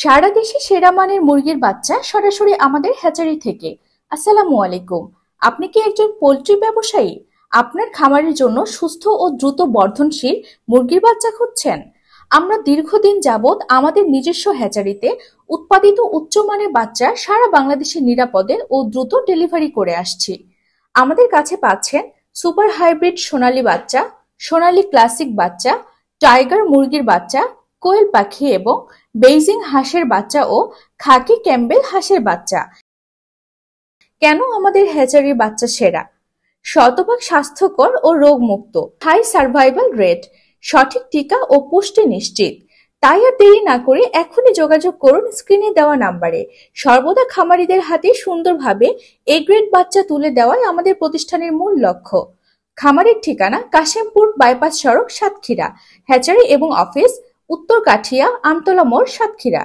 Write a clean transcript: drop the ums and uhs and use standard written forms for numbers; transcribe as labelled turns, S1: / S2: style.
S1: সারা দেশে সেরা মানের মুরগির বাচ্চা সরাসরি আমাদের হ্যাচারি থেকে। আসসালামু আলাইকুম। আপনি কি একজন পোল্ট্রি ব্যবসায়ী? আপনার খামারের জন্য সুস্থ ও দ্রুত বর্ধনশীল মুরগির বাচ্চা খুঁজছেন? আমরা দীর্ঘদিন যাবৎ আমাদের নিজস্ব হ্যাচারিতে উৎপাদিত উচ্চমানের বাচ্চা সারা বাংলাদেশে নিরাপদে ও দ্রুত ডেলিভারি করে আসছি। আমাদের কাছে পাচ্ছেন সুপার হাইব্রিড সোনালী বাচ্চা, সোনালী ক্লাসিক বাচ্চা, টাইগার মুরগির বাচ্চা, কোয়েল পাখি এবং বেইজিং হাঁসের বাচ্চা ও খাকি ক্যাম্বেল হাঁসের বাচ্চা। কেন আমাদের হ্যাচারির বাচ্চা সেরা? শতভাগ স্বাস্থ্যকর ও রোগমুক্ত, হাই সার্ভাইভাল রেট, সঠিক টিকা ও পুষ্টি নিশ্চিত। তাই আর দেরি না করে এখনই যোগাযোগ করুন স্ক্রিনে দেওয়া নাম্বারে। সর্বদা খামারিদের হাতে সুন্দরভাবে এ গ্রেড বাচ্চা তুলে দেওয়াই আমাদের প্রতিষ্ঠানের মূল লক্ষ্য। খামারের ঠিকানা কাশিমপুর বাইপাস সড়ক, সাতক্ষীরা। হ্যাচারি এবং অফিস উত্তর কাঠিয়া, আমতলা মোড়, সাতক্ষীরা।